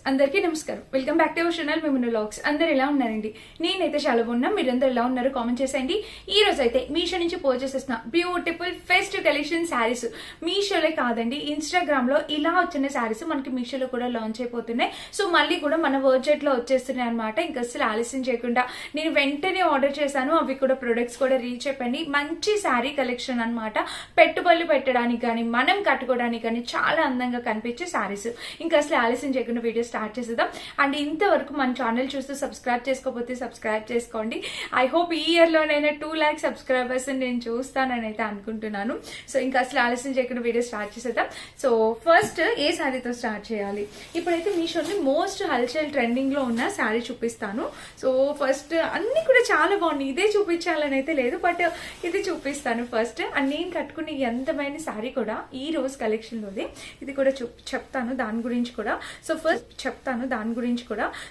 అందరికీ నమస్కారం. Welcome back to our channel Mimuna vlogs. అందరు ఎలా ఉన్నారండి? నేనైతే చాలా బాగున్నా. మీరందరూ ఎలా ఉన్నారు కామెంట్ చేసేయండి. ఈ రోజు అయితే మీషో నుంచి పర్చేస్ చేసిన బ్యూటిఫుల్ ఫెస్ట్ కలెక్షన్ శారీస్ మీషోలే కాదండి, ఇన్స్టాగ్రామ్ లో ఇలా వచ్చిన శారీస్ మనకి మీషోలో కూడా లాంచ్ అయిపోతున్నాయి. సో మళ్ళీ కూడా మన బడ్జెట్ లో వచ్చేస్తున్నాయి అనమాట. ఇంకా అసలు ఆలస్యం చేయకుండా నేను వెంటనే ఆర్డర్ చేశాను. అవి కూడా ప్రొడక్ట్స్ కూడా రీచ్ అయిపోయింది. మంచి శారీ కలెక్షన్ అనమాట. పెట్టుబడులు పెట్టడానికి కానీ మనం కట్టుకోవడానికి కానీ చాలా అందంగా కనిపించే శారీస్. ఇంకా అసలు ఆలస్యం చేయకుండా వీడియో స్టార్ట్ చేసేద్దాం. అండ్ ఇంతవరకు మన ఛానల్ చూస్తూ సబ్స్క్రైబ్ చేసుకోకపోతే సబ్స్క్రైబ్ చేసుకోండి. ఐ హోప్ ఈ ఇయర్ లోనైనా 2 lakh సబ్స్క్రైబర్స్ నేను చూస్తానని అయితే అనుకుంటున్నాను. సో ఇంకా అసలు ఆలస్యం చేయకుండా వీడియో స్టార్ట్ చేసేద్దాం. సో ఫస్ట్ ఏ శారీతో స్టార్ట్ చేయాలి? ఇప్పుడైతే మీషోని మోస్ట్ హల్చల్ ట్రెండింగ్ లో ఉన్న శారీ చూపిస్తాను. సో ఫస్ట్ అన్ని కూడా చాలా బాగున్నాయి. ఇదే చూపించాలని అయితే లేదు, బట్ ఇది చూపిస్తాను ఫస్ట్. అండ్ నేను కట్టుకునే ఎంతమైన శారీ కూడా ఈ రోజు కలెక్షన్ లోది. ఇది కూడా చెప్తాను దాని గురించి కూడా.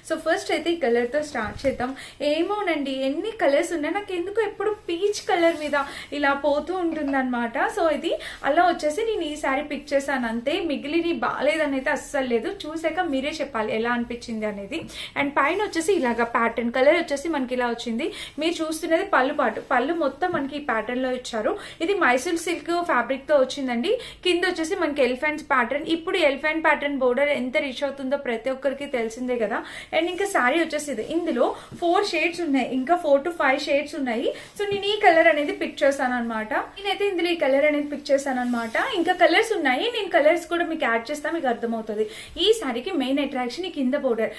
సో ఫస్ట్ అయితే ఈ కలర్ తో స్టార్ట్ చేద్దాం. ఏమోనండి ఎన్ని కలర్స్ ఉన్నాయి, నాకు ఎందుకు ఎప్పుడు పీచ్ కలర్ మీద ఇలా పోతూ ఉంటుంది అనమాట. సో ఇది అలా వచ్చేసి నేను ఈ శారీ పిక్ చేశాను అంతే. మిగిలిని బాగాలేదని అయితే అస్సలు లేదు. చూసాక మీరే చెప్పాలి ఎలా అనిపించింది అనేది. అండ్ పైన వచ్చేసి ఇలాగా ప్యాటర్న్ కలర్ వచ్చేసి మనకి ఇలా వచ్చింది. మీరు చూస్తున్నది పళ్ళు పాటు. పళ్ళు మొత్తం మనకి ఈ ప్యాటర్న్ లో ఇచ్చారు. ఇది మైసూర్ సిల్క్ ఫ్యాబ్రిక్ తో వచ్చిందండి. కింద వచ్చేసి మనకి ఎలిఫెంట్స్ ప్యాటర్న్. ఇప్పుడు ఎలిఫెంట్ ప్యాటర్న్ బోర్డర్ ఎంత రీచ్ అవుతుందో ప్రతి ఒక్కరికి తెలిసిందే కదా. అండ్ ఇంకా శారీ వచ్చేసి ఇది. ఇందులో 4 షేడ్స్ ఉన్నాయి, ఇంకా 4 to 5 షేడ్స్ ఉన్నాయి. సో నేను ఈ కలర్ అనేది పిక్ చేశాను అనమాట. నేనైతే ఇందులో ఈ కలర్ అనేది పిక్ చేశాను అనమాట. ఇంకా కలర్స్ ఉన్నాయి, నేను కలర్స్ కూడా మీకు యాడ్ చేస్తా, మీకు అర్థమవుతుంది. ఈ శారీకి మెయిన్ అట్రాక్షన్ ఈ కింద బోర్డర్.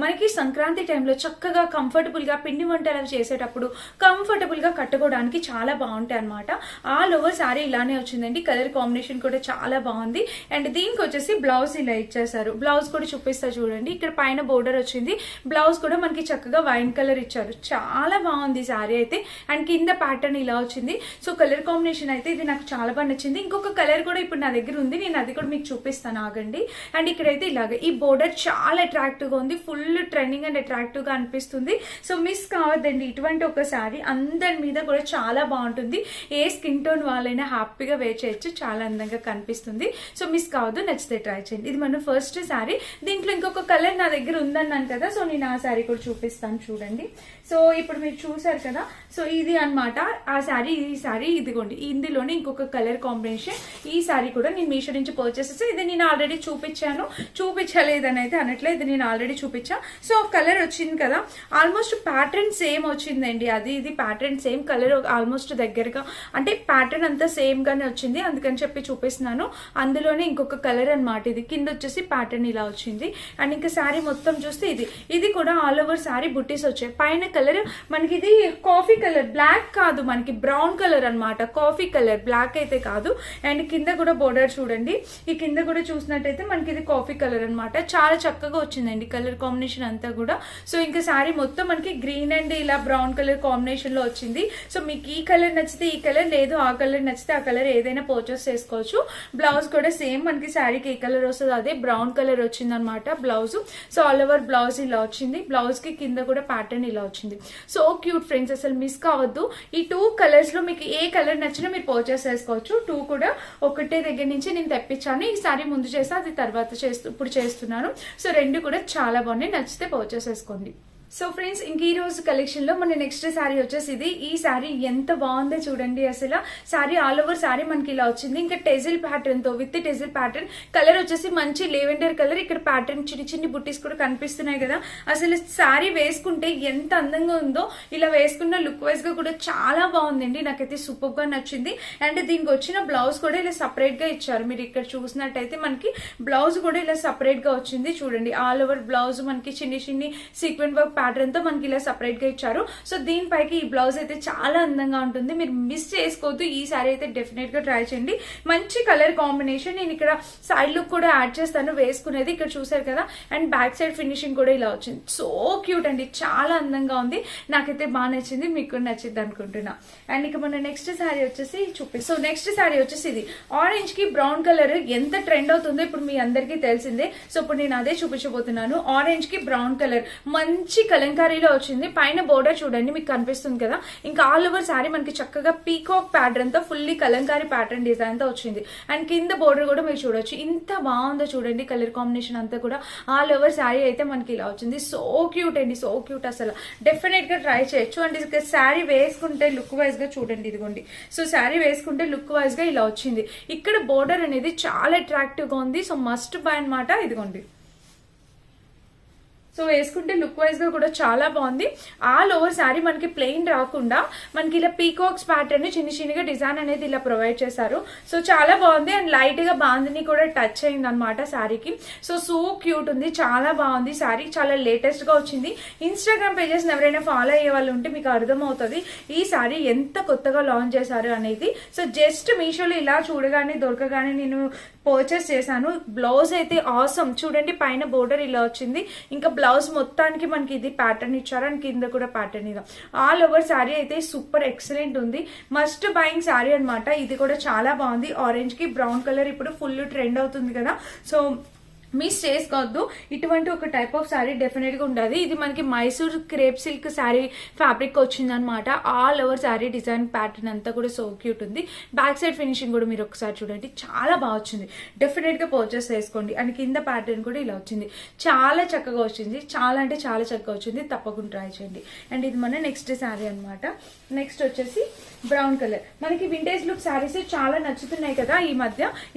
మనకి సంక్రాంతి టైంలో చక్కగా కంఫర్టబుల్ గా పిండి వంటలు చేసేటప్పుడు కంఫర్టబుల్ గా కట్టుకోవడానికి చాలా బాగుంటాయి అనమాట. ఆల్ ఓవర్ శారీ ఇలానే వచ్చిందండి. కలర్ కాంబినేషన్ కూడా చాలా బాగుంది. అండ్ దీనికి వచ్చేసి బ్లౌజ్ ఇలా ఇచ్చేసారు. బ్లౌజ్ కూడా చూపిస్తా చూడండి. ఇక్కడ పైన బోర్డర్ వచ్చింది. బ్లౌజ్ కూడా మనకి చక్కగా వైన్ కలర్ ఇచ్చారు. చాలా బాగుంది శారీ అయితే. అండ్ కింద ప్యాటర్న్ ఇలా వచ్చింది. సో కలర్ కాంబినేషన్ అయితే ఇది నాకు చాలా బాగా నచ్చింది. ఇంకొక కలర్ కూడా ఇప్పుడు నా దగ్గర ఉంది, నేను అది కూడా మీకు చూపిస్తాను ఆగండి. అండ్ ఇక్కడైతే ఇలాగ ఈ బోర్డర్ చాలా అట్రాక్టివ్ గా ఉంది. ఫుల్ ట్రెండింగ్ అండ్ అట్రాక్టివ్ గా అనిపిస్తుంది. సో మిస్ కావద్దండి ఇటువంటి ఒక శారీ. అందరి మీద కూడా చాలా బాగుంటుంది. ఏ స్కిన్ టోన్ వాళ్ళైనా హ్యాపీగా వేర్ చేయొచ్చు. చాలా అందంగా కనిపిస్తుంది. సో మిస్ కావద్దు, నచ్చితే ట్రై చేయండి. ఇది మన ఫస్ట్ శారీ. దీంట్లో ఇంకొక కలర్ నా దగ్గర ఉందన్నాను కదా, సో నేను ఆ శారీ కూడా చూపిస్తాను చూడండి. సో ఇప్పుడు మీరు చూసారు కదా, సో ఇది అన్నమాట ఆ శారీ. ఈ శారీ ఇదిగోండి, ఇందులోనే ఇంకొక కలర్ కాంబినేషన్. ఈ శారీ కూడా నేను మీషో నుంచి పర్చేస్ చేసి, ఇది నేను ఆల్రెడీ చూపించలేదని అయితే అనట్లేదు, ఇది నేను ఆల్రెడీ చూపించా. సో కలర్ వచ్చింది కదా, ఆల్మోస్ట్ ప్యాటర్న్ సేమ్ వచ్చిందండి. అది ఇది ప్యాటర్న్ సేమ్, కలర్ ఆల్మోస్ట్ దగ్గరగా, అంటే ప్యాటర్న్ అంతా సేమ్ గానే వచ్చింది, అందుకని చెప్పి చూపిస్తున్నాను. అందులోనే ఇంకొక కలర్ అన్నమాట. ఇది కింద వచ్చేసి ప్యాటర్న్ ఇలా వచ్చింది. అండ్ ఇంకా శారీ మొత్తం చూస్తే ఇది కూడా ఆల్ ఓవర్ శారీ బుట్టీస్ వచ్చాయి. పైన కలర్ మనకి ఇది కాఫీ కలర్, బ్లాక్ కాదు, మనకి బ్రౌన్ కలర్ అన్నమాట. కాఫీ కలర్, బ్లాక్ అయితే కాదు. అండ్ కింద కూడా బోర్డర్ చూడండి. ఈ కింద కూడా చూసినట్టయితే మనకి ఇది కాఫీ కలర్ అన్నమాట. చాలా చక్కగా వచ్చిందండి కలర్ కాంబినేషన్ అంతా కూడా. సో ఇంకా శారీ మొత్తం మనకి గ్రీన్ అండ్ ఇలా బ్రౌన్ కలర్ కాంబినేషన్ లో వచ్చింది. సో మీకు ఈ కలర్ నచ్చితే ఈ కలర్, లేదు ఆ కలర్ నచ్చితే ఆ కలర్ ఏదైనా పర్చేస్ చేసుకోవచ్చు. బ్లౌజ్ కూడా సేమ్ మనకి శారీకి ఏ కలర్ వస్తుందో అదే బ్రౌన్ కలర్ వచ్చింది అనమాట blouse. So all over blouse ఇలా వచ్చింది. బ్లౌజ్ కి కింద కూడా ప్యాటర్న్ ఇలా వచ్చింది. సో క్యూట్ ఫ్రెండ్స్, అసలు మిస్ కావద్దు. ఈ 2 కలర్స్ లో మీకు ఏ కలర్ నచ్చినా మీరు పర్చేస్ చేసుకోవచ్చు. 2 కూడా ఒకటే దగ్గర నుంచి నేను తెప్పించాను. ఈ సారీ ముందు చేస్తా, అది తర్వాత ఇప్పుడు చేస్తున్నాను. సో 2 కూడా చాలా బాగున్నాయి, నచ్చితే పర్చేస్ చేసుకోండి. సో ఫ్రెండ్స్, ఇంక ఈ రోజు కలెక్షన్ లో మన నెక్స్ట్ శారీ వచ్చేసి ఇది. ఈ శారీ ఎంత బాగుందో చూడండి. అసలు శారీ ఆల్ ఓవర్ శారీ మనకి ఇలా వచ్చింది. ఇంకా టెజిల్ ప్యాటర్న్ తో, విత్ టెజిల్ ప్యాటర్న్. కలర్ వచ్చేసి మంచి లెవెండర్ కలర్. ఇక్కడ ప్యాటర్న్ చిన్ని చిన్ని బుట్టీస్ కూడా కనిపిస్తున్నాయి కదా. అసలు శారీ వేసుకుంటే ఎంత అందంగా ఉందో. ఇలా వేసుకున్న లుక్ వైజ్ గా కూడా చాలా బాగుందండి. నాకైతే సూపర్ గా నచ్చింది. అండ్ దీనికి వచ్చిన బ్లౌజ్ కూడా ఇలా సపరేట్ గా ఇచ్చారు. మీరు ఇక్కడ చూసినట్టయితే మనకి బ్లౌజ్ కూడా ఇలా సపరేట్ గా వచ్చింది చూడండి. ఆల్ ఓవర్ బ్లౌజ్ మనకి చిన్ని చిన్ని సీక్వెంట్ వర్క్ ప్యాటర్న్ తో మనకి ఇలా సపరేట్ గా ఇచ్చారు. సో దీనిపైకి ఈ బ్లౌజ్ అయితే చాలా అందంగా ఉంటుంది. మీరు మిస్ చేసుకోవద్దు. ఈ సారీ అయితే డెఫినెట్ గా ట్రై చేయండి. మంచి కలర్ కాంబినేషన్. నేను ఇక్కడ సైడ్ లుక్ కూడా యాడ్ చేస్తాను వేసుకునేది. ఇక్కడ చూసారు కదా. అండ్ బ్యాక్ సైడ్ ఫినిషింగ్ కూడా ఇలా వచ్చింది. సో క్యూట్ అండి, చాలా అందంగా ఉంది. నాకైతే బాగా నచ్చింది, మీకు నచ్చింది అనుకుంటున్నా. అండ్ ఇక మన నెక్స్ట్ శారీ వచ్చేసి సో నెక్స్ట్ శారీ వచ్చేసి ఇది ఆరెంజ్ కి బ్రౌన్ కలర్ ఎంత ట్రెండ్ అవుతుందో ఇప్పుడు మీ అందరికీ తెలిసిందే. సో ఇప్పుడు నేను అదే చూపించబోతున్నాను. ఆరెంజ్ కి బ్రౌన్ కలర్ మంచి కలంకారీలో వచ్చింది. పైన బోర్డర్ చూడండి మీకు కనిపిస్తుంది కదా. ఇంకా ఆల్ ఓవర్ శారీ మనకి చక్కగా పీకాక్ ప్యాటర్న్ తో ఫుల్లీ కలంకారీ ప్యాటర్న్ డిజైన్ తో వచ్చింది. అండ్ కింద బోర్డర్ కూడా మీరు చూడొచ్చు ఇంత బాగుందో చూడండి. కలర్ కాంబినేషన్ అంతా కూడా ఆల్ ఓవర్ శారీ అయితే మనకి ఇలా వచ్చింది. సో క్యూట్ అండి, సో క్యూట్. అసలు డెఫినెట్ గా ట్రై చేయొచ్చు. అండ్ ఇక శారీ వేసుకుంటే లుక్ వైజ్ గా చూడండి, ఇదిగోండి. సో శారీ వేసుకుంటే లుక్ వైజ్ గా ఇలా వచ్చింది. ఇక్కడ బోర్డర్ అనేది చాలా అట్రాక్టివ్ గా ఉంది. సో మస్ట్ బై అన్నమాట, ఇదిగోండి. సో వేసుకుంటే లుక్ వైజ్ గా కూడా చాలా బాగుంది. ఆల్ ఓవర్ శారీ మనకి ప్లెయిన్ రాకుండా మనకి ఇలా పీకాక్స్ ప్యాటర్న్ చిన్న చిన్నగా డిజైన్ అనేది ఇలా ప్రొవైడ్ చేశారు. సో చాలా బాగుంది. అండ్ లైట్ గా బాందిని కూడా టచ్ అయింది అనమాట శారీకి. సో క్యూట్ ఉంది, చాలా బాగుంది శారీ. చాలా లేటెస్ట్ గా వచ్చింది. ఇన్స్టాగ్రామ్ పేజెస్ ఎవరైనా ఫాలో అయ్యే వాళ్ళు ఉంటే మీకు అర్థమవుతుంది ఈ శారీ ఎంత కొత్తగా లాంచ్ చేశారు అనేది. సో జస్ట్ మీషోలో ఇలా చూడగానే దొరకగానే నేను పర్చేస్ చేశాను. బ్లౌజ్ అయితే ఆసమ్ చూడండి. పైన బోర్డర్ ఇలా వచ్చింది. ఇంకా బ్లౌజ్ మొత్తానికి మనకి ఇది ప్యాటర్న్ ఇచ్చారు. అండ్ కింద కూడా ప్యాటర్న్ ఇది. ఆల్ ఓవర్ శారీ అయితే సూపర్ ఎక్సలెంట్ ఉంది. మస్ట్ బయింగ్ శారీ అనమాట. ఇది కూడా చాలా బాగుంది. ఆరెంజ్ కి బ్రౌన్ కలర్ ఇప్పుడు ఫుల్ ట్రెండ్ అవుతుంది కదా. సో మిస్ చేసుకోవద్దు. ఇటువంటి ఒక టైప్ ఆఫ్ శారీ డెఫినెట్ గా ఉండాలి. ఇది మనకి Mysore crepe silk sari fabric వచ్చింది అనమాట. All over sari design pattern అంతా కూడా సో క్యూట్ ఉంది. బ్యాక్ సైడ్ ఫినిషింగ్ కూడా మీరు ఒకసారి చూడండి, చాలా బాగా వచ్చింది. డెఫినెట్ గా పర్చేస్ చేసుకోండి. అండ్ కింద ప్యాటర్న్ కూడా ఇలా వచ్చింది. చాలా చక్కగా వచ్చింది. చాలా అంటే చాలా చక్కగా వచ్చింది. తప్పకుండా ట్రై చేయండి. అండ్ ఇది మన నెక్స్ట్ శారీ అనమాట. నెక్స్ట్ వచ్చేసి బ్రౌన్ కలర్. మనకి వింటేజ్ లుక్ శారీస్ చాలా నచ్చుతున్నాయి కదా ఈ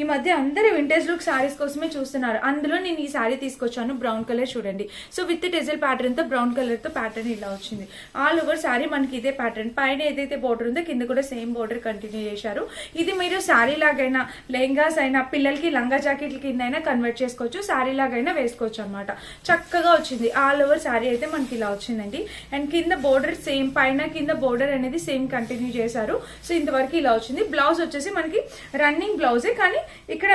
మధ్య అందరూ వింటేజ్ లుక్ శారీస్ కోసమే చూస్తున్నారు. అందులో నేను ఈ శారీ తీసుకొచ్చాను. బ్రౌన్ కలర్ చూడండి. సో విత్ టెజల్ ప్యాటర్న్ తో బ్రౌన్ కలర్ తో ప్యాటర్న్ ఇలా వచ్చింది. ఆల్ ఓవర్ శారీ మనకి ఇదే ప్యాటర్న్. పైన ఏదైతే బోర్డర్ ఉందో కింద కూడా సేమ్ బోర్డర్ కంటిన్యూ చేశారు. ఇది మీరు శారీ లాగైనా లెహంగాస్ అయినా పిల్లలకి లంగా జాకెట్ల కింద అయినా కన్వర్ట్ చేసుకోవచ్చు. శారీ లాగైనా వేసుకోవచ్చు అనమాట. చక్కగా వచ్చింది. ఆల్ ఓవర్ శారీ అయితే మనకి ఇలా వచ్చిందండి. అండ్ కింద బోర్డర్ సేమ్, పైన కింద బోర్డర్ అనేది సేమ్ కంటిన్యూ చేశారు. సో ఇంతవరకు ఇలా వచ్చింది. బ్లౌజ్ వచ్చేసి మనకి రన్నింగ్ బ్లౌజే, కానీ ఇక్కడ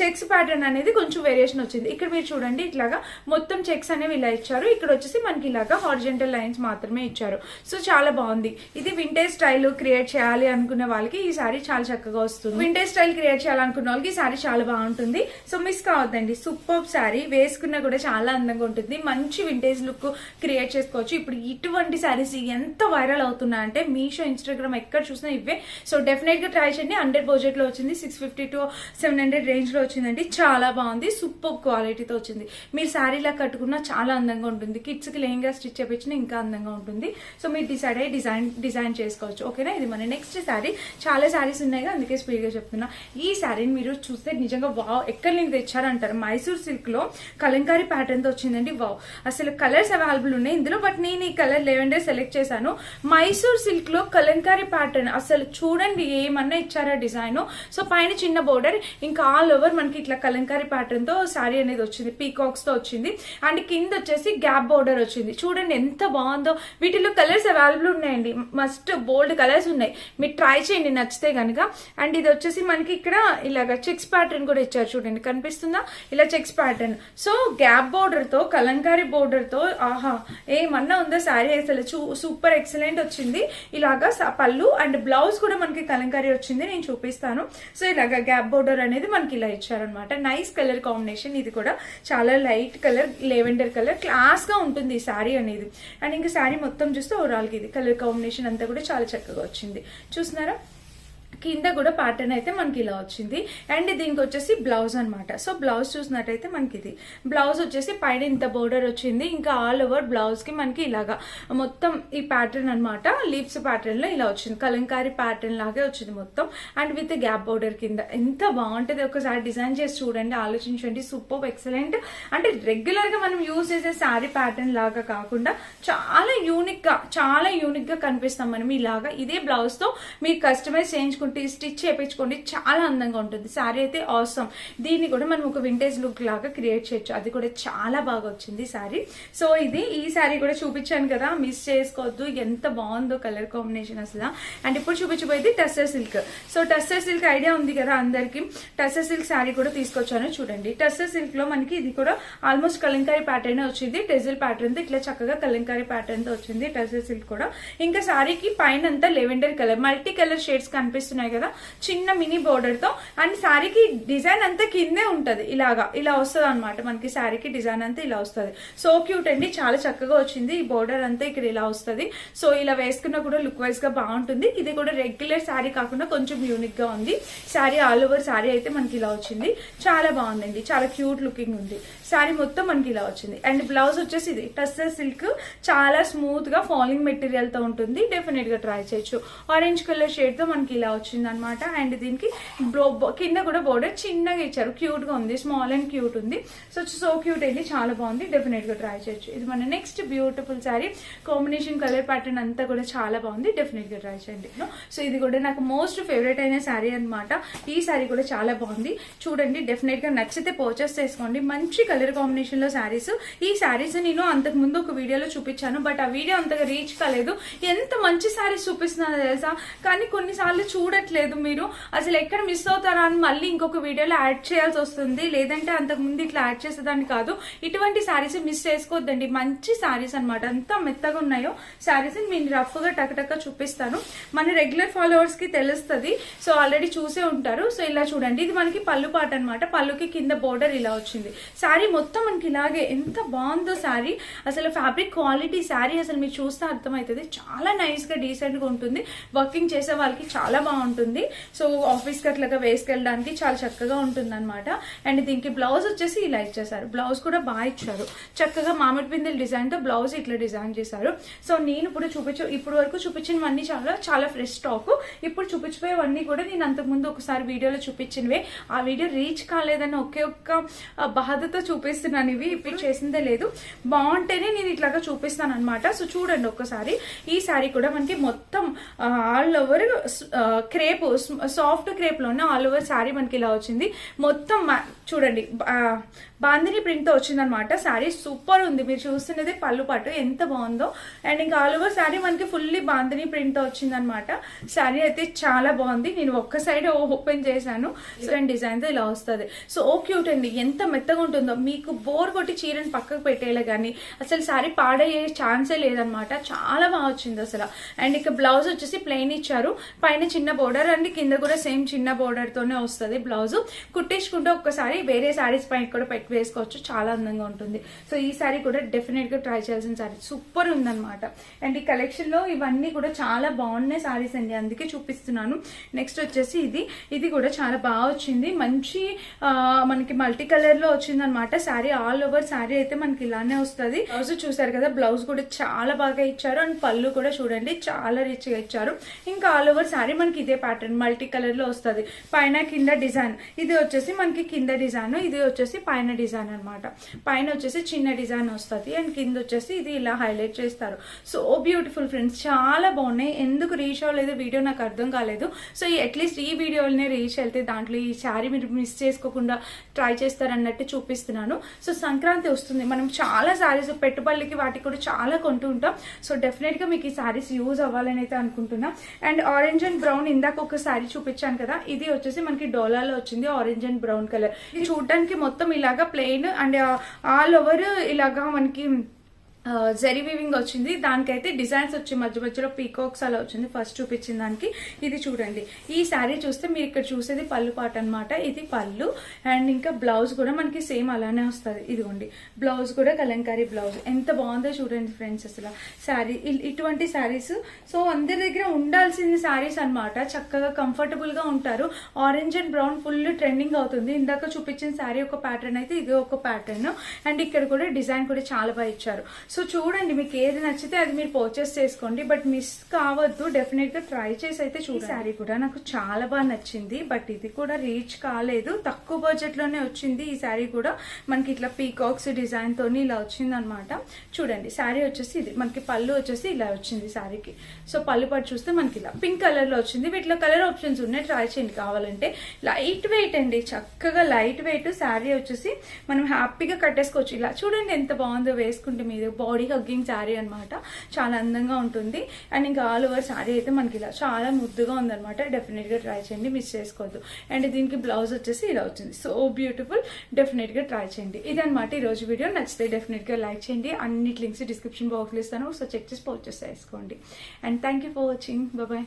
చెక్స్ ప్యాటర్న్ అనేది కొంచెం వేరియేషన్ వచ్చింది. ఇక్కడ మీరు చూడండి ఇట్లాగా మొత్తం చెక్స్ అనేవి ఇలా ఇచ్చారు. ఇక్కడ వచ్చేసి మనకి ఇలాగా హారిజంటల్ లైన్స్ మాత్రమే ఇచ్చారు. సో చాలా బాగుంది. ఇది వింటేజ్ స్టైల్ క్రియేట్ చేయాలి అనుకునే వాళ్ళకి ఈ సారీ చాలా చక్కగా వస్తుంది. వింటేజ్ స్టైల్ క్రియేట్ చేయాలనుకున్న వాళ్ళకి ఈ సారీ చాలా బాగుంటుంది. సో మిస్ కావద్దండి. సూపర్ సారీ, వేసుకున్నా కూడా చాలా అందంగా ఉంటుంది. మంచి వింటేజ్ లుక్ క్రియేట్ చేసుకోవచ్చు. ఇప్పుడు ఇటువంటి సారీస్ ఎంత వైరల్ అవుతున్నాయి అంటే మీషో, ఇన్స్టాగ్రామ్ ఎక్కడ చూసినా ఇవే. సో డెఫినెట్ గా ట్రై చేయండి. 100 బడ్జెట్ లో వచ్చింది. 650 to 700 రేంజ్ లో వచ్చిందండి. చాలా బాగుంది. సూపర్ క్వాలిటీతో వచ్చింది. మీరు శారీలా కట్టుకున్నా చాలా అందంగా ఉంటుంది. కిడ్స్ కి లెహంగా స్టిచ్ చేపించినా ఇంకా అందంగా ఉంటుంది. సో మీరు డిసైడ్ అయ్యి డిజైన్ చేసుకోవచ్చు. ఓకేనా. ఇది మన నెక్స్ట్ శారీ. చాలా శారీస్ ఉన్నాయి, అందుకే స్పీడ్ గా చెప్తున్నా. ఈ శారీని మీరు చూస్తే నిజంగా వావ్, ఎక్కడి నుంచి తెచ్చారంటారు. మైసూర్ సిల్క్ లో కలంకారీ ప్యాటర్న్ తో వచ్చిందండి. వావ్, అసలు కలర్స్ అవైలబుల్ ఉన్నాయి ఇందులో. బట్ నేను ఈ కలర్ లెవెండర్ సెలెక్ట్ చేశాను. మైసూర్ సిల్క్ లో కలంకారీ ప్యాటర్న్ అసలు చూడండి ఏమన్నా ఇచ్చారా డిజైన్. సో పైన చిన్న బోర్డర్, ఇంకా ఆల్ ఓవర్ మనకి ఇట్లా కలంకారీ ప్యాటర్న్ తో శారీ అనేది వచ్చింది. పీకాక్స్ తో వచ్చింది. అండ్ కింద వచ్చేసి గ్యాప్ బోర్డర్ వచ్చింది. చూడండి ఎంత బాగుందో. వీటిలో కలర్స్ అవైలబుల్ ఉన్నాయండి. మస్ట్ బోల్డ్ కలర్స్ ఉన్నాయి. మీరు ట్రై చేయండి నచ్చితే కనుక. అండ్ ఇది వచ్చేసి మనకి ఇక్కడ ఇలాగ చెక్స్ ప్యాటర్న్ కూడా ఇచ్చారు. చూడండి కనిపిస్తుందా, ఇలా checks pattern. So gap border తో కలంకారీ బోర్డర్ తో ఆహా ఏమన్నా ఉందా శారీ. అసలు సూపర్ ఎక్సలెంట్ వచ్చింది. ఇలాగా పళ్ళు అండ్ బ్లౌజ్ కూడా మనకి కలంకారీ వచ్చింది. నేను చూపిస్తాను. సో ఇలాగా గ్యాప్ బోర్డర్ అనేది మనకి ఇలా ఇచ్చారనమాట. Nice colour combination. ఇది కూడా చాలా light colour, lavender colour. Class గా ఉంటుంది ఈ శారీ అనేది. అండ్ ఇంకా శారీ మొత్తం చూస్తే ఓవరాల్ కి ఇది కలర్ కాంబినేషన్ అంతా కూడా చాలా చక్కగా వచ్చింది. చూస్తున్నారా. కింద కూడా ప్యాటర్న్ అయితే మనకి ఇలా వచ్చింది. అండ్ దీనికి వచ్చేసి బ్లౌజ్ అనమాట. సో బ్లౌజ్ చూసినట్టయితే మనకి ఇది బ్లౌజ్ వచ్చేసి పైన ఇంత బోర్డర్ వచ్చింది. ఇంకా ఆల్ ఓవర్ బ్లౌజ్ కి మనకి ఇలాగా మొత్తం ఈ ప్యాటర్న్ అనమాట. లీవ్స్ ప్యాటర్న్ లో ఇలా వచ్చింది. కలంకారీ ప్యాటర్న్ లాగే వచ్చింది మొత్తం. అండ్ విత్ గ్యాప్ బోర్డర్ కింద ఎంత బాగుంటుంది. ఒకసారి డిజైన్ చేసి చూడండి, ఆలోచించండి. Super excellent. అంటే రెగ్యులర్ గా మనం యూజ్ చేసే శారీ ప్యాటర్న్ లాగా కాకుండా చాలా యూనిక్ గా కనిపిస్తాం మనం ఇలాగా. ఇదే బ్లౌజ్ తో మీరు కస్టమైజ్ చేయించుకుంటే, స్టిచ్ చేయించుకోండి, చాలా అందంగా ఉంటుంది. శారీ అయితే ఆసమ్. దీన్ని కూడా మనం ఒక వింటేజ్ లుక్ లాగా క్రియేట్ చేయొచ్చు. అది కూడా చాలా బాగా వచ్చింది శారీ. సో ఇది ఈ శారీ కూడా చూపించాను కదా, మిస్ చేసుకోవద్దు. ఎంత బాగుందో కలర్ కాంబినేషన్ అసలు. అండ్ ఇప్పుడు చూపించబోయేది tussar silk. So tussar silk idea ఉంది కదా అందరికి. టస్సర్ సిల్క్ శారీ కూడా తీసుకొచ్చాను చూడండి. టస్సర్ సిల్క్ లో మనకి ఇది కూడా ఆల్మోస్ట్ కలంకారీ ప్యాటర్న్ వచ్చింది. టెజిల్ ప్యాటర్న్ తో ఇట్లా చక్కగా కలంకారీ ప్యాటర్న్ తో వచ్చింది టస్సర్ సిల్క్ కూడా. ఇంకా శారీకి పైన అంతా lavender colour, multi colour shades కనిపిస్తుంది కనిపిస్తున్నాయి కదా, చిన్న మినీ బోర్డర్ తో. అండ్ శారీకి డిజైన్ అంతా కిందే ఉంటది, ఇలా వస్తుంది అనమాట. మనకి శారీకి డిజైన్ అంతా ఇలా వస్తుంది. సో క్యూట్ అండి, చాలా చక్కగా వచ్చింది. ఈ బోర్డర్ అంతా ఇక్కడ ఇలా వస్తుంది. సో ఇలా వేసుకున్నా కూడా లుక్ వైజ్ గా బాగుంటుంది. ఇది కూడా రెగ్యులర్ శారీ కాకుండా కొంచెం యూనిక్ గా ఉంది. శారీ ఆల్ ఓవర్ శారీ అయితే మనకి ఇలా వచ్చింది. చాలా బాగుందండి, చాలా క్యూట్ లుకింగ్ ఉంది. శారీ మొత్తం మనకి ఇలా వచ్చింది. అండ్ బ్లౌజ్ వచ్చేసి ఇది టస్సర్ సిల్క్, చాలా స్మూత్ గా ఫాలింగ్ మెటీరియల్ తో ఉంటుంది. డెఫినెట్ గా ట్రై చేయొచ్చు. ఆరెంజ్ కలర్ షేడ్ తో మనకి ఇలా వచ్చింది అనమాట. అండ్ దీనికి కింద కూడా బోర్డర్ చిన్నగా ఇచ్చారు, క్యూట్ గా ఉంది, స్మాల్ అండ్ క్యూట్ ఉంది. సో క్యూట్ అండి, చాలా బాగుంది. డెఫినెట్ గా ట్రై చేయొచ్చు. ఇది మన next beautiful sari. Combination colour pattern అంతా కూడా చాలా బాగుంది. డెఫినెట్ గా ట్రై చేయండి. సో ఇది కూడా నాకు మోస్ట్ ఫేవరెట్ అయిన శారీ అనమాట. ఈ శారీ కూడా చాలా బాగుంది. చూడండి, డెఫినెట్ గా నచ్చితే పర్చేస్ చేసుకోండి. మంచి కలర్ కాంబినేషన్ లో శారీస్. ఈ శారీస్ నేను అంతకు ముందు ఒక వీడియోలో చూపించాను, బట్ ఆ వీడియో అంతగా రీచ్ కాలేదు. ఎంత మంచి శారీస్ చూపిస్తున్నారో తెలుసా, కానీ కొన్నిసార్లు చూడట్లేదు మీరు. అసలు ఎక్కడ మిస్ అవుతారా అని మళ్ళీ ఇంకొక వీడియోలో యాడ్ చేయాల్సి వస్తుంది. లేదంటే అంతకు ముందు ఇట్లా యాడ్ చేసేదాన్ని కాదు. ఇటువంటి శారీస్ మిస్ చేసుకోవద్దండి. మంచి శారీస్ అనమాట, ఎంత మెత్తగా ఉన్నాయో శారీస్ నేను రఫ్ గా టక్ చూపిస్తాను. మన రెగ్యులర్ ఫాలోవర్స్ కి తెలుస్తుంది. సో ఆల్రెడీ చూసే ఉంటారు. సో ఇలా చూడండి, ఇది మనకి పళ్ళు పాట అనమాట. పళ్ళుకి కింద బోర్డర్ ఇలా వచ్చింది. శారీ మొత్తం మనకి ఇలాగే, ఎంత బాగుందో శారీ. అసలు ఫ్యాబ్రిక్ క్వాలిటీ శారీ అసలు మీరు చూస్తే అర్థమవుతుంది. చాలా నైస్ గా డీసెంట్ గా ఉంటుంది. వర్కింగ్ చేసే వాళ్ళకి చాలా బాగుంటుంది. సో ఆఫీస్ కి అట్లాగా వేసుకెళ్ళడానికి చాలా చక్కగా ఉంటుంది అనమాట. అండ్ దీనికి బ్లౌజ్ వచ్చేసి ఇలా ఇచ్చేసారు. బ్లౌజ్ కూడా బాగా ఇచ్చారు. చక్కగా మామిడి పిందెల డిజైన్ తో బ్లౌజ్ ఇట్లా డిజైన్ చేశారు. సో నేను ఇప్పుడు వరకు చూపించినవన్నీ చాలా ఫ్రెష్ స్టాక్. ఇప్పుడు చూపించిపోయేవన్నీ కూడా నేను అంతకుముందు ఒకసారి వీడియోలో చూపించినవే. ఆ వీడియో రీచ్ కాలేదని ఒకే ఒక్క బాధతో చూపిస్తున్నాను. ఇవి ఇప్పుడు చేసిందే లేదు. బాగుంటేనే నేను ఇట్లాగా చూపిస్తాను అనమాట. సో చూడండి ఒక్కసారి. ఈ శారీ కూడా మనకి మొత్తం all over crepe, soft crepe లోనే ఆల్ ఓవర్ శారీ మనకి ఇలా వచ్చింది. మొత్తం చూడండి, బాందిని ప్రింట్ తో వచ్చింది అనమాట. శారీ సూపర్ ఉంది. మీరు చూస్తున్నది పళ్ళు పాటు ఎంత బాగుందో. అండ్ ఇంకా ఆల్ ఓవర్ శారీ మనకి ఫుల్లీ బాందిని ప్రింట్ తో వచ్చింది అనమాట. శారీ అయితే చాలా బాగుంది. నేను ఒక్క సైడ్ ఓపెన్ చేశాను. డిజైన్ తో ఇలా వస్తుంది. సో క్యూట్ అండి, ఎంత మెత్తగా ఉంటుందో. మీకు బోర్ కొట్టి చీరని పక్కకు పెట్టేలా గానీ అసలు శారీ పాడయ్యే ఛాన్సే లేదనమాట. చాలా బాగా వచ్చింది అసలు. అండ్ ఇక బ్లౌజ్ వచ్చేసి ప్లెయిన్ ఇచ్చారు. పైన చిన్న బోర్డర్ అండ్ కింద కూడా సేమ్ చిన్న బోర్డర్ తోనే వస్తుంది బ్లౌజ్. కుట్టించుకుంటే ఒక్కసారి వేరే శారీస్ పైన కూడా వేసుకోవచ్చు. చాలా అందంగా ఉంటుంది. సో ఈ శారీ కూడా డెఫినెట్ గా ట్రై చేయాల్సిన శారీ. సూపర్ ఉందన్నమాట. అండ్ ఈ కలెక్షన్ లో ఇవన్నీ కూడా చాలా బాగున్నాయి శారీస్ అండి, అందుకే చూపిస్తున్నాను. నెక్స్ట్ వచ్చేసి ఇది కూడా చాలా బాగా వచ్చింది. మంచి మనకి మల్టీ కలర్ లో వచ్చింది అనమాట. శారీ ఆల్ ఓవర్ శారీ అయితే మనకి ఇలానే వస్తుంది. బ్లౌజ్ చూసారు కదా, బ్లౌజ్ కూడా చాలా బాగా ఇచ్చారు. అండ్ పళ్ళు కూడా చూడండి చాలా రిచ్ గా ఇచ్చారు. ఇంకా ఆల్ ఓవర్ శారీ మనకి ఇదే ప్యాటర్న్ మల్టీ కలర్ లో వస్తుంది. పైన కింద డిజైన్, ఇది వచ్చేసి మనకి కింద డిజైన్, ఇది వచ్చేసి పైన డిజైన్ అనమాట. పైన వచ్చేసి చిన్న డిజైన్ వస్తుంది అండ్ కింద వచ్చేసి ఇది ఇలా హైలైట్ చేస్తారు. సో బ్యూటిఫుల్ ఫ్రెండ్స్, చాలా బాగున్నాయి. ఎందుకు రీచ్ అవ్వలేదు వీడియో నాకు అర్థం కాలేదు. సో అట్లీస్ట్ ఈ వీడియోనే రీచ్ వెళ్తే దాంట్లో ఈ శారీ మీరు మిస్ చేసుకోకుండా ట్రై చేస్తారన్నట్టు చూపిస్తున్నాను. సో సంక్రాంతి వస్తుంది, మనం చాలా శారీస్ పెట్టుబడులకి వాటికి కూడా చాలా కొంటూ ఉంటాం. సో డెఫినెట్ గా మీకు ఈ శారీస్ యూజ్ అవ్వాలని అయితే అనుకుంటున్నా. అండ్ ఆరెంజ్ అండ్ బ్రౌన్ ఇందాక ఒక శారీ చూపించాను కదా, ఇది వచ్చేసి మనకి డోలాలో వచ్చింది ఆరెంజ్ అండ్ బ్రౌన్ కలర్. ఇది చూడడానికి మొత్తం ఇలాగా ప్లెయిన్ అండ్ ఆల్ ఓవర్ ఇలాగా మనకి జరీ వీవింగ్ వచ్చింది. దానికైతే డిజైన్స్ వచ్చి మధ్యలో పీకాక్స్ అలా వచ్చింది ఫస్ట్ చూపించిన దానికి. ఇది చూడండి, ఈ శారీ చూస్తే మీరు ఇక్కడ చూసేది పళ్ళు పాట అనమాట. ఇది పళ్ళు అండ్ ఇంకా బ్లౌజ్ కూడా మనకి సేమ్ అలానే వస్తుంది. ఇదిగోండి బ్లౌజ్ కూడా కలంకారీ బ్లౌజ్. ఎంత బాగుందో చూడండి ఫ్రెండ్స్ అసలు శారీ. ఇటువంటి శారీస్ సో అందరి దగ్గర ఉండాల్సిన శారీస్ అనమాట. చక్కగా కంఫర్టబుల్ గా ఉంటారు. Orange and brown full trending అవుతుంది. ఇందాక చూపించిన శారీ ఒక ప్యాటర్న్ అయితే ఇది ఒక ప్యాటర్న్. అండ్ ఇక్కడ కూడా డిజైన్ కూడా చాలా బాగా ఇచ్చారు. సో చూడండి, మీకు ఏది నచ్చితే అది మీరు పర్చేస్ చేసుకోండి, బట్ మిస్ కావద్దు. డెఫినెట్ గా ట్రై చేసి అయితే చూడండి. శారీ కూడా నాకు చాలా బాగా నచ్చింది, బట్ ఇది కూడా రీచ్ కాలేదు. తక్కువ బడ్జెట్ లోనే వచ్చింది. ఈ శారీ కూడా మనకి ఇట్లా పీకాక్స్ డిజైన్ తోని ఇలా వచ్చింది అనమాట. చూడండి శారీ వచ్చేసి ఇది మనకి పళ్ళు వచ్చేసి ఇలా వచ్చింది శారీకి. సో పళ్ళు పట్టు చూస్తే మనకి ఇలా పింక్ కలర్ లో వచ్చింది. వీటిలో కలర్ ఆప్షన్స్ ఉన్నాయి, ట్రై చేయండి కావాలంటే. లైట్ వెయిట్ అండి, చక్కగా లైట్ వెయిట్ శారీ వచ్చేసి మనం హ్యాపీగా కట్టేసుకోవచ్చు. ఇలా చూడండి ఎంత బాగుందో వేసుకుంటే. మీద బాడీ హగ్గింగ్ శారీ అనమాట. చాలా అందంగా ఉంటుంది. అండ్ ఇంకా ఆల్ ఓవర్ శారీ అయితే మనకి ఇలా చాలా ముద్దుగా ఉందనమాట. డెఫినెట్ గా ట్రై చేయండి, మిస్ చేసుకోవద్దు. అండ్ దీనికి బ్లౌజ్ వచ్చేసి ఇలా వచ్చింది. సో బ్యూటిఫుల్, డెఫినెట్ గా ట్రై చేయండి. ఇదనమాట ఈ రోజు వీడియో. నచ్చితే డెఫినెట్ గా లైక్ చేయండి. అన్నిటి లింక్స్ డిస్క్రిప్షన్ బాక్స్ లో ఇస్తాను. సో చెక్ చేసి పర్చేస్ చేసుకోండి. And thank you for watching. Bye.